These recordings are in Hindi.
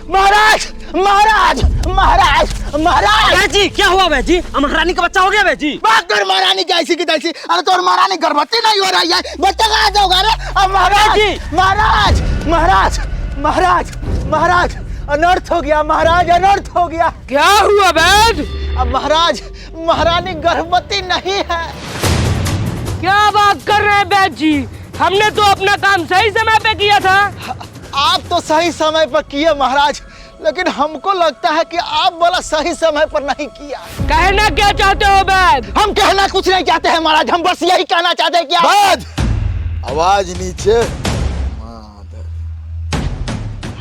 महाराज महाराज महाराज महाराज। बेजी क्या हुआ बेजी? महारानी का बच्चा हो गया बेजी? बात कर महारानी की ऐसी की तैसी। अरे तो महारानी गर्भवती नहीं हो रही है, बच्चा कहाँ से होगा? अब महाराज महाराज महाराज महाराज महाराज अनर्थ हो गया महाराज, अनर्थ हो गया। क्या हुआ बैद? अब महाराज महारानी गर्भवती नहीं है। क्या बात कर रहे हैं बैद जी? हमने तो अपना काम सही समय पे किया था। आप तो सही समय पर किए महाराज, लेकिन हमको लगता है कि आप वाला सही समय पर नहीं किया। कहना क्या चाहते हो बैद? हम कहना कुछ नहीं चाहते हैं महाराज, हम बस यही कहना चाहते हैं कि बैद आवाज नीचे।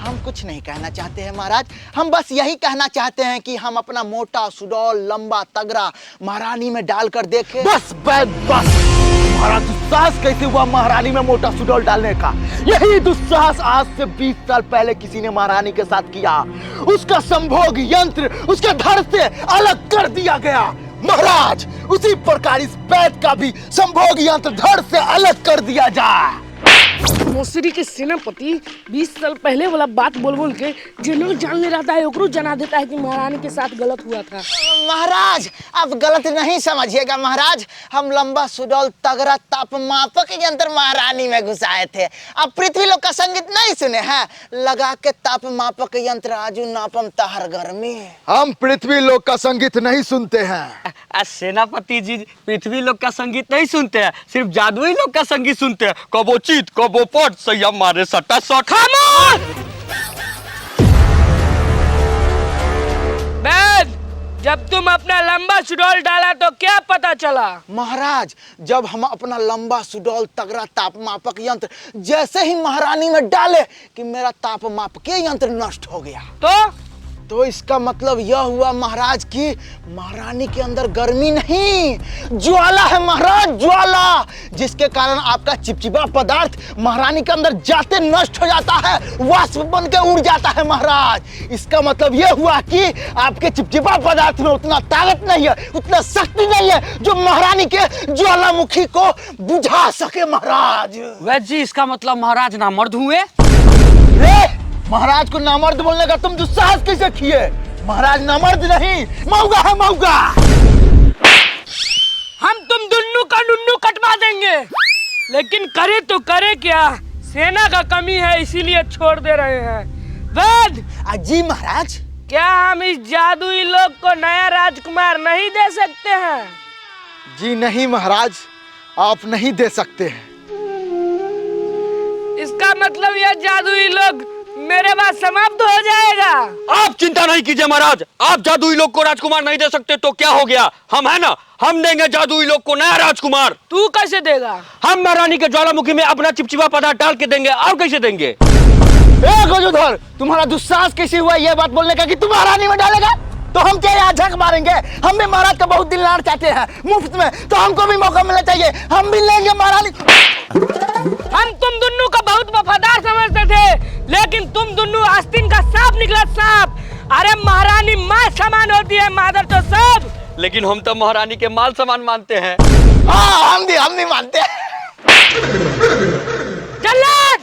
हम कुछ नहीं कहना चाहते हैं महाराज, हम बस यही कहना चाहते हैं कि हम अपना मोटा सुडौल लंबा तगड़ा महारानी में डालकर देखें। बस बैद बस। तुम्हारा दुस्साहस कैसे हुआ महारानी में मोटा सुडौल डालने का? यही दुस्साहस आज से 20 साल पहले किसी ने महारानी के साथ किया। उसका संभोग यंत्र उसके धड़ से अलग कर दिया गया। महाराज उसी प्रकार इस बैद का भी संभोग यंत्र धड़ से अलग कर दिया जाए। मौसरी के सेनापति 20 साल पहले वाला बात बोल बोल के जिन्होंने जानने रहता है ओकरो जना देता है कि महारानी के साथ गलत हुआ था। महाराज आप गलत नहीं समझिएगा महाराज, हम लंबा सुडौल तगड़ा तापमापक यंत्र महारानी में घुसाए थे। अब पृथ्वी लोक का संगीत नहीं सुने हैं? लगा के तापमापक यंत्र आजू नापम तहर गर्मी। हम पृथ्वी लोक का संगीत नहीं सुनते हैं। सेनापति जी पृथ्वी लोक का संगीत नहीं सुनते हैं, सिर्फ जादुई लोक का संगीत सुनते हैं। कबो चीत कबो पट सही हमारे सट्टा सट। खामोश! बैद जब तुम अपना लंबा सुडौल डाला तो क्या पता चला? महाराज जब हम अपना लंबा सुडौल तगड़ा तापमापक यंत्र जैसे ही महारानी में डाले कि मेरा तापमापकीय यंत्र नष्ट हो गया। तो इसका मतलब यह हुआ महाराज कि महारानी के अंदर गर्मी नहीं ज्वाला है महाराज, ज्वाला, जिसके कारण आपका चिपचिपा पदार्थ महारानी के अंदर जाते नष्ट हो जाता है, वाष्प बन के उड़ जाता है महाराज। इसका मतलब यह हुआ कि आपके चिपचिपा पदार्थ में उतना ताकत नहीं है, उतना शक्ति नहीं है जो महारानी के ज्वालामुखी को बुझा सके महाराज। वैद्य जी इसका मतलब महाराज नामर्द हुए? महाराज को नामर्द बोलने का तुम दुस्साहस कैसे किए? महाराज नामर्द नहीं, मौगा है मौगा। हम तुम दुन्नू का नुन्नू कटवा देंगे, लेकिन करे तो करे क्या? सेना का कमी है इसीलिए छोड़ दे रहे हैं। वैद्य जी महाराज, क्या हम इस जादुई लोक को नया राजकुमार नहीं दे सकते हैं? जी नहीं महाराज, आप नहीं दे सकते हैं। इसका मतलब यह जादुई लोक मेरे बाद समाप्त हो जाएगा। आप चिंता नहीं कीजिए महाराज, आप जादुई लोक को राजकुमार नहीं दे सकते तो क्या हो गया? हम है ना, हम देंगे जादुई लोक को नया राजकुमार। तू कैसे देगा? हम महारानी के ज्वालामुखी में अपना चिपचिपा पदार्थ डाल के देंगे। और कैसे देंगे? गजोधर तुम्हारा दुस्साहस कैसे हुआ ये बात बोलने का कि तुम महारानी में डालेगा? तो हम तेरे यहाँ झक मारेंगे। हम भी महाराज का बहुत दिल लाड़ चाहते हैं मुफ्त में, तो हमको भी मौका मिलना चाहिए, हम भी लेंगे महारानी। हम तुम दोनों का बहुत वफादार समझते थे, लेकिन तुम दोनों आस्तीन का सांप निकला सांप। अरे महारानी माँ समान होती है मादर तो सब, लेकिन हम तो महारानी के माल सामान मानते हैं। हाँ हम भी मानते हैं। जल्लाद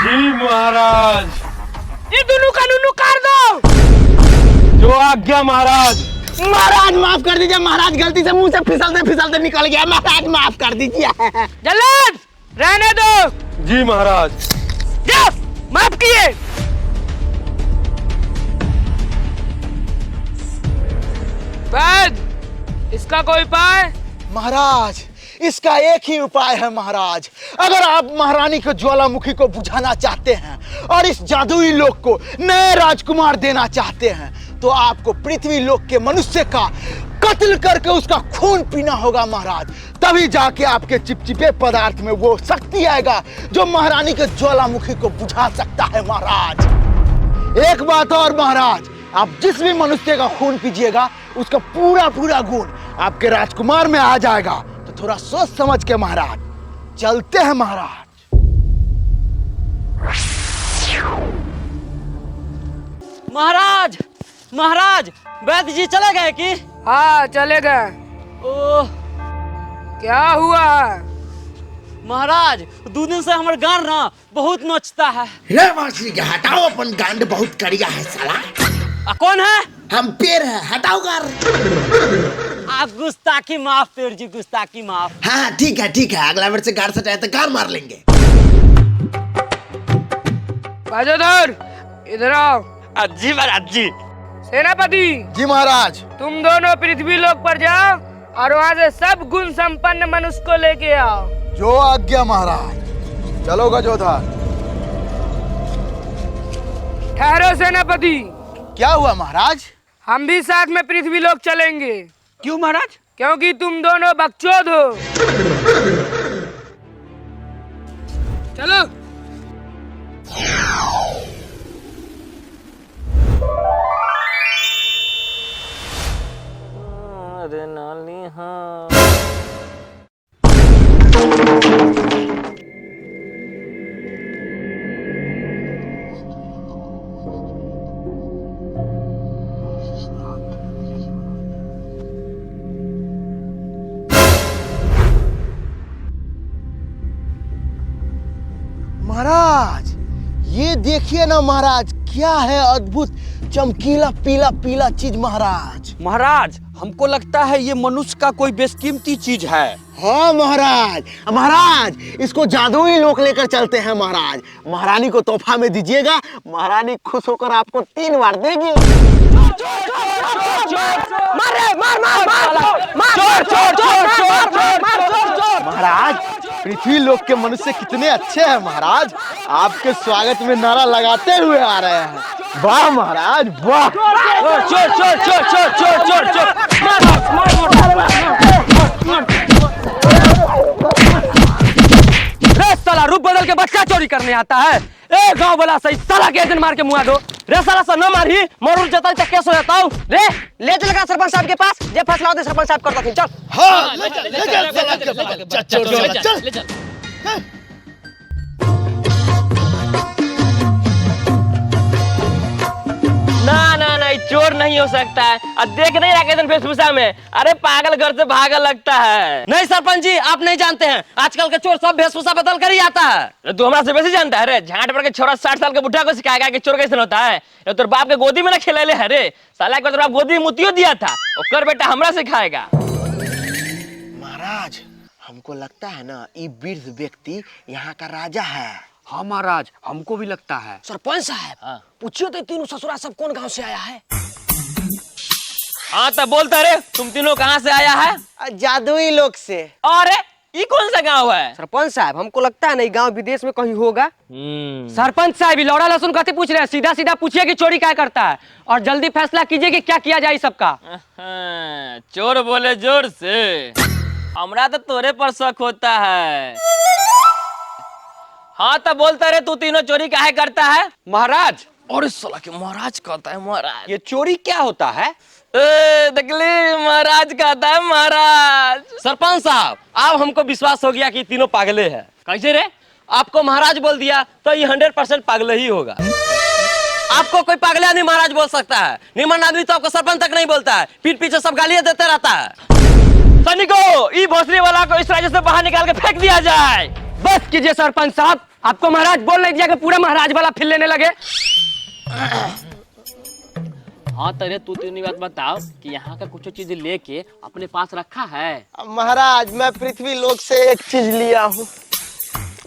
जी महाराज। ये दोनों का नुनू काट दो। जो आज्ञा महाराज। महाराज माफ कर दीजिए, महाराज गलती से मुंह से फिसलते फिसलते निकल गया, महाराज माफ कर दीजिए। जल्लाद रहने दो। जी महाराज। माफ किए। वैद्य इसका कोई उपाय? महाराज इसका एक ही उपाय है महाराज। अगर आप महारानी के ज्वालामुखी को बुझाना चाहते हैं और इस जादुई लोक को नए राजकुमार देना चाहते हैं, तो आपको पृथ्वी लोक के मनुष्य का कत्ल करके उसका खून पीना होगा महाराज। तभी जाके आपके चिपचिपे पदार्थ में वो शक्ति आएगा जो महारानी के ज्वालामुखी को बुझा सकता है महाराज। एक बात और महाराज, आप जिस भी मनुष्य का खून पीजिएगा उसका पूरा पूरा गुण आपके राजकुमार में आ जाएगा। तो थोड़ा सोच समझ के महाराज चलते हैं महाराज। महाराज महाराज वैद्य जी चले गए कि? हाँ चले गए। ओह क्या हुआ? महाराज 2 दिन से हमारे गान ना बहुत नोचता है। रे मासी के हटाओ अपन गांड बहुत कड़िया है साला। कौन है? हम पेड़ है हटाओ गार। आप गुस्ताखी माफ पेड़ जी, गुस्ताखी माफ। हाँ ठीक है अगला बार से गार सटाए तो गार मार लेंगे। बाजोदर इधर आओ। जी महाराज जी। सेनापति जी महाराज। तुम दोनों पृथ्वी लोक पर जाओ और वहाँ से सब गुण संपन्न मनुष्य को लेके आओ। जो आज्ञा महाराज। चलो गजोधर। ठहरो सेनापति। क्या हुआ महाराज? हम भी साथ में पृथ्वी लोक चलेंगे। क्यों महाराज? क्योंकि तुम दोनों बकचोद हो। चलो। अरे नाली हाँ। महाराज ये देखिए ना महाराज, क्या है अद्भुत चमकीला पीला पीला चीज महाराज। महाराज हमको लगता है ये मनुष्य का कोई बेशकीमती चीज है। हाँ महाराज। महाराज इसको जादुई लोक लेकर चलते हैं महाराज। महारानी को तोहफा में दीजिएगा, महारानी खुश होकर आपको 3 बार देगी। महाराज पृथ्वी लोक के मनुष्य कितने अच्छे हैं महाराज, आपके स्वागत में नारा लगाते हुए आ रहे हैं। वाह महाराज वाह। रे साला रूप बदल के बच्चा चोरी करने आता है। ए गांव वाला सही साला के दिन मार के मुआ दो। रे साला सा न मारी मरूर जता तक कैसे रहता हूं रे। ले चलेगा सरपंच साहब के पास, जे फैसला होते सरपंच साहब करता थी। चल हाँ ले चल। ना चोर नहीं हो सकता है। अब देख नहीं रहा कैसे वेशभूषा में। अरे पागल घर से भागा लगता है। नहीं सरपंच जी आप नहीं जानते हैं, आजकल के चोर सब वेशभूषा बदल कर ही आता है। तू हमारा से वैसे जानता है रे। झाट पर के छोरा 60 साल के बुढ़ा को सिखाएगा कि चोर कैसे होता है। ये तोर बाप के गोदी में ना खिलाले है रे साला। एक बार तोर बाप गोदी में मुतियो दिया था, और बेटा हमरा सिखाएगा। महाराज हमको लगता है ना ये वृद्ध व्यक्ति यहाँ का राजा है। हाँ महाराज हमको भी लगता है। सरपंच साहब पूछियो तो तीनों ससुरा सब कौन गांव से आया है। हाँ तब बोलता रे तुम तीनों कहाँ से आया है? जादुई लोक से। अरे ये कौन सा गांव है? सरपंच साहब हमको लगता है नहीं गांव विदेश में कहीं होगा। सरपंच साहब लौड़ा लहसुन कहते पूछ रहे हैं। सीधा सीधा पूछिए कि चोरी क्या करता है और जल्दी फैसला कीजिए कि क्या किया जाए सबका। चोर बोले जोर से। हमरा तो तोरे पर शक होता है। हाँ तब बोलता रे तू तीनों चोरी काहे करता है? महाराज और इस साला के महाराज कहता है महाराज। ये चोरी क्या होता है? देखली महाराज कहता है महाराज। सरपंच साहब अब हमको विश्वास हो गया कि तीनों पागले हैं। कैसे रे? आपको महाराज बोल दिया तो ये 100% पागल ही होगा। आपको कोई पागल नहीं महाराज बोल सकता है। निमन आदमी तो आपको सरपंच तक नहीं बोलता है, पीठ पीछे सब गालियां देते रहता है। सैनिकों ई भोसड़ी वाला को इस राज्य से बाहर निकाल के फेंक दिया जाए। बस कीजिए सरपंच साहब, आपको महाराज बोल नहीं दिया कि पूरा महाराज वाला फिर लेने लगे। हाँ तेरे तू तीन बात बताओ कि यहाँ का कुछ चीज लेके अपने पास रखा है। महाराज मैं पृथ्वी लोक से एक चीज लिया हूँ,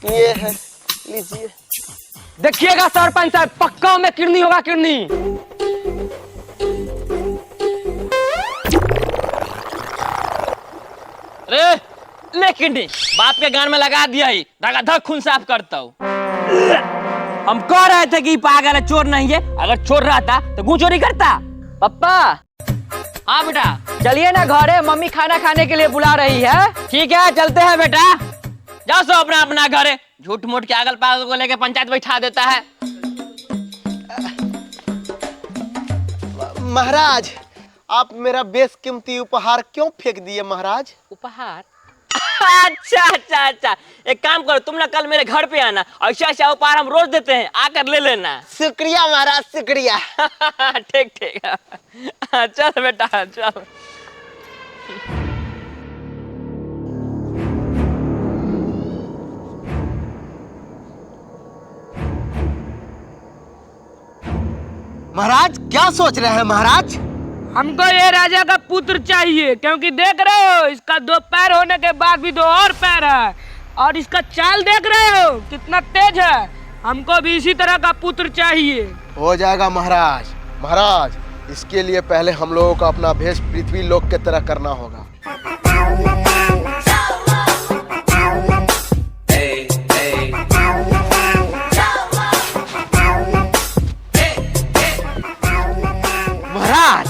ये है लीजिए। देखिएगा सरपंच साहब पक्का में किडनी होगा किडनी। रे ले किडनी बाप के गान में लगा दिया ही धक खून साफ करता हूँ। हम कह रहे थे कि पागल है चोर नहीं है। अगर चोर रहता तो क्यों चोरी करता? पप्पा। हाँ बेटा चलिए ना घरे, मम्मी खाना खाने के लिए बुला रही है। ठीक है चलते हैं बेटा। जाओ सो अपना अपना घरे। झूठ मूठ के अगल पागल को लेके पंचायत बैठा देता है। महाराज आप मेरा बेशकीमती उपहार क्यों फेंक दिए महाराज? उपहार? अच्छा एक काम करो तुम ना कल मेरे घर पे आना, ऐसा उपहार हम रोज देते हैं, आकर ले लेना। शुक्रिया महाराज शुक्रिया। ठीक चल बेटा चल। महाराज क्या सोच रहे हैं महाराज? हमको ये राजा का पुत्र चाहिए, क्योंकि देख रहे हो इसका 2 पैर होने के बाद भी 2 और पैर है, और इसका चाल देख रहे हो कितना तेज है। हमको भी इसी तरह का पुत्र चाहिए। हो जाएगा महाराज। महाराज, इसके लिए पहले हम लोगों को अपना भेष पृथ्वी लोक की तरह करना होगा। महाराज,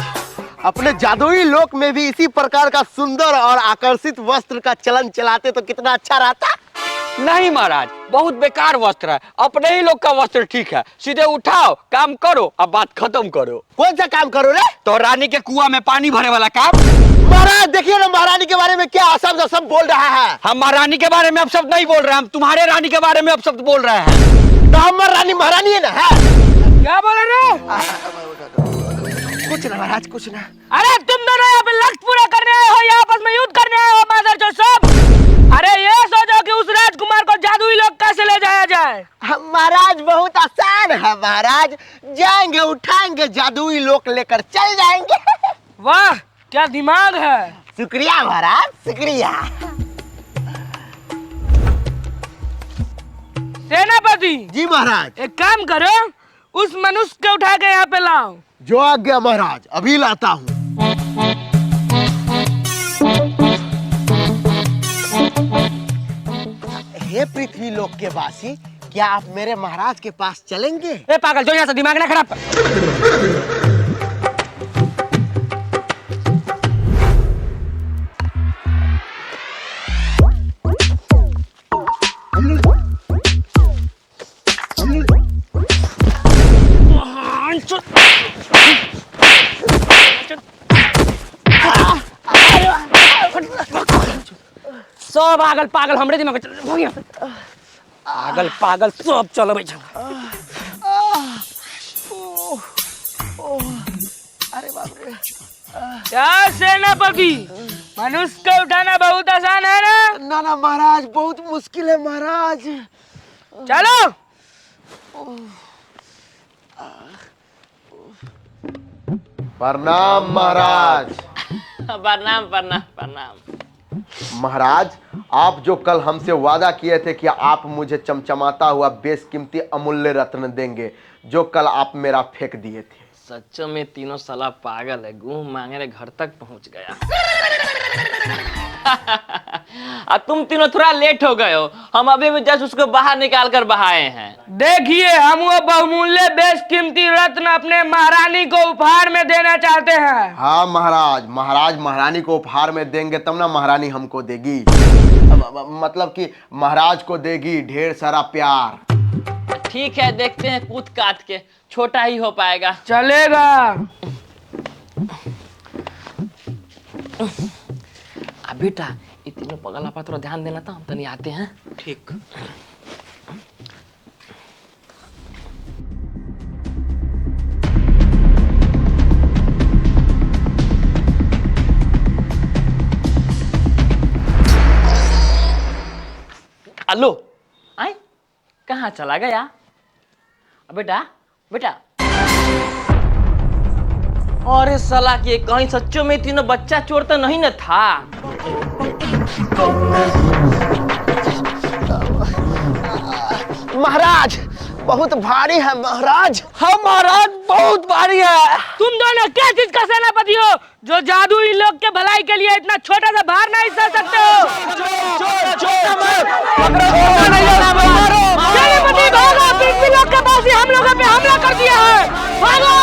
अपने जादुई लोक में भी इसी प्रकार का सुंदर और आकर्षित वस्त्र का चलन चलाते तो कितना अच्छा रहता। नहीं महाराज, बहुत बेकार वस्त्र है। अपने ही लोग का वस्त्र ठीक है। सीधे उठाओ, काम करो, अब बात खत्म करो। कौन सा काम करो रे? तो रानी के कुआं में पानी भरे वाला काम। महाराज देखिए ना, महारानी के बारे में क्या अशब्द सब बोल रहा है। हम महारानी के बारे में अब शब्द नहीं बोल रहे हैं, हम तुम्हारे रानी के बारे में अब शब्द बोल रहे हैं। तो हमारी रानी महारानी है ना? है क्या बोल रहे हो? कुछ ना महाराज, कुछ ना। अरे तुम दोनों यहाँ पे लक्ष्य पूरा करने आए हो या आपस में युद्ध करने आए हो मादर जो सब? अरे ये सोचो कि उस राजकुमार को जादुई लोक कैसे ले जाया जाए। महाराज बहुत आसान है महाराज, जाएंगे उठाएंगे जादुई लोक लेकर चल जाएंगे। वाह क्या दिमाग है। शुक्रिया महाराज, शुक्रिया। सेनापति जी महाराज। एक काम करो, उस मनुष्य को उठा के यहाँ पे लाओ। जो आज्ञा महाराज, अभी लाता हूँ। हे पृथ्वी लोक के वासी, क्या आप मेरे महाराज के पास चलेंगे? ए पागल, जो यहाँ से दिमाग ना खराब कर। सब पागल पागल हमरे दिमाग हो गया। पागल पागल सब चलो भाई चलो। अरे बाप रे। क्या सेनापति, मनुष्य को उठाना बहुत आसान है ना? ना ना महाराज, बहुत मुश्किल है महाराज। चलो। प्रणाम महाराज। प्रणाम प्रणाम प्रणाम। महाराज, आप जो कल हमसे वादा किए थे कि आप मुझे चमचमाता हुआ बेशकीमती अमूल्य रत्न देंगे, जो कल आप मेरा फेंक दिए थे। सच में तीनों साला पागल है, गुह मांगने घर तक पहुंच गया। अब तुम तीनों थोड़ा लेट हो गए हो, हम अभी भी जस्ट उसको बाहर निकाल कर बहाए हैं। देखिए, हम वो बहुमूल्य बेशकीमती रत्न अपने महारानी को उपहार में देना चाहते हैं। हाँ महाराज, महाराज महारानी को उपहार में देंगे तब ना महारानी हमको देगी। मतलब कि महाराज को देगी ढेर सारा प्यार। ठीक है, देखते हैं कूद काट के, छोटा ही हो पाएगा। चलेगा। अब बेटा ये तीनों पगला पर थोड़ा ध्यान देना था, हम तो नहीं आते हैं। ठीक। हेलो, आए कहाँ चला गया बेटा? बेटा अरे साला कि कहीं सच्चों में तीनों बच्चा चोर तो नहीं न था? महाराज बहुत भारी है महाराज। हाँ महाराज बहुत भारी है। तुम दोनों क्या चीज का सेनापति हो जो जादुई लोग के भलाई के लिए इतना छोटा सा भार नहीं सह सकते हो? सेनापति भागो, पृथ्वी लोग के पास ही हम लोगों पे हमला कर दिया है, भागो।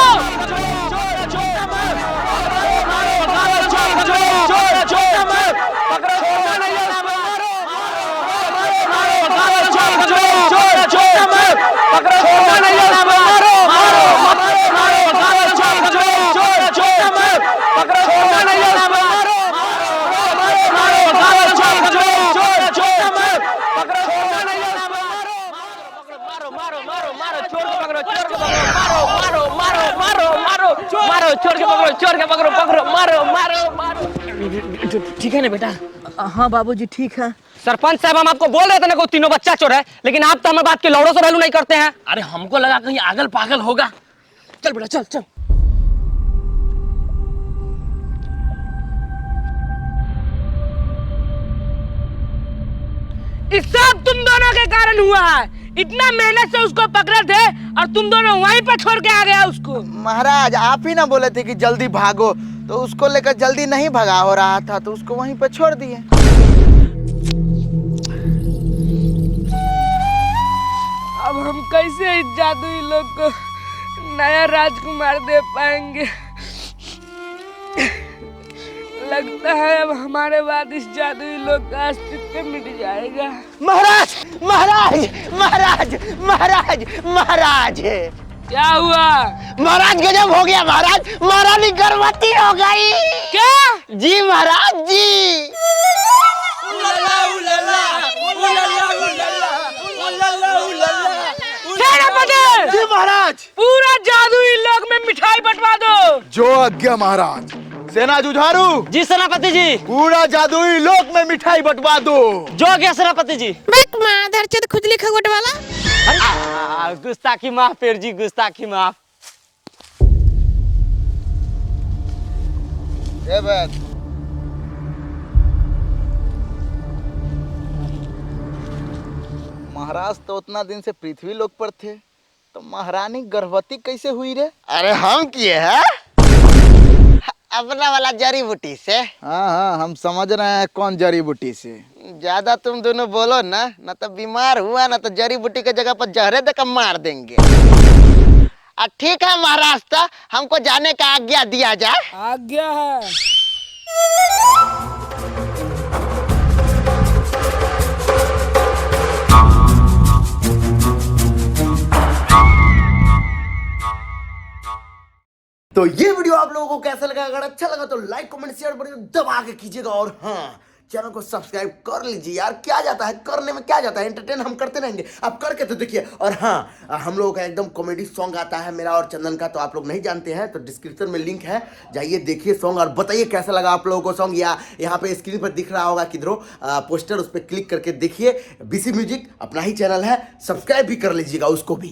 चोर के पकड़ो पकड़ो, मारो मारो मारो। ठीक है ना बेटा? हाँ बाबूजी ठीक है। सरपंच साहब, हम आपको बोल रहे थे ना कि तीनों बच्चा चोर है, लेकिन आप तो हमें बात के लौड़ों से वैल्यू नहीं करते हैं। अरे हमको लगा कहीं आगल पागल होगा। चल बेटा चल चल। इस सब तुम दोनों के कारण हुआ है। इतना मेहनत से उसको पकड़े थे और तुम दोनों वहीं पर छोड़ के आ गया उसको। महाराज आप ही ना बोले थे कि जल्दी भागो, तो उसको लेकर जल्दी नहीं भगा हो रहा था तो उसको वहीं पर छोड़ दिए। अब हम कैसे इस जादुई लोग को नया राजकुमार दे पाएंगे? लगता है अब हमारे बाद इस जादुई लोग का अस्तित्व मिट जाएगा। महाराज महाराज महाराज महाराज महाराज क्या हुआ? महाराज गजब हो गया महाराज, महारानी गर्भवती हो गई। क्या? जी महाराज जी। सेनापति! जी महाराज। पूरा जादुई लोग में मिठाई बंटवा दो। जो आज्ञा महाराज। सेना जुझारू, जी सेनापति जी। पूरा जादुई लोक में मिठाई बंटवा दो। जो गया सेनापति जी। खुजली खगोट वाला। गुस्ताखी माफ पेर जी, गुस्ताखी माफ। महाराज तो उतना दिन से पृथ्वी लोक पर थे, तो महारानी गर्भवती कैसे हुई रे? अरे हम किए हैं अपना वाला जड़ी बूटी से। हाँ हाँ, हम समझ रहे हैं कौन जड़ी बूटी से। ज्यादा तुम दोनों बोलो ना तो बीमार हुआ ना तो जड़ी बूटी के जगह पर जहरे देकर मार देंगे। ठीक है महाराज, तो हमको जाने का आज्ञा दिया जाए। आज्ञा है। तो ये वीडियो आप लोगों को कैसा लगा? अगर अच्छा लगा तो लाइक कमेंट शेयर बटन दबा के कीजिएगा, और हाँ चैनल को सब्सक्राइब कर लीजिए यार। क्या जाता है, करने में क्या जाता है, एंटरटेन हम करते रहेंगे, आप करके तो देखिए। और हाँ, हम लोगों का एकदम कॉमेडी सॉन्ग आता है मेरा और चंदन का, तो आप लोग नहीं जानते हैं तो डिस्क्रिप्शन में लिंक है, जाइए देखिए सॉन्ग और बताइए कैसा लगा आप लोगों को सॉन्ग। या यहाँ पे स्क्रीन पर दिख रहा होगा किधरों पोस्टर, उस पर क्लिक करके देखिए। बीसी म्यूजिक अपना ही चैनल है, सब्सक्राइब भी कर लीजिएगा उसको भी।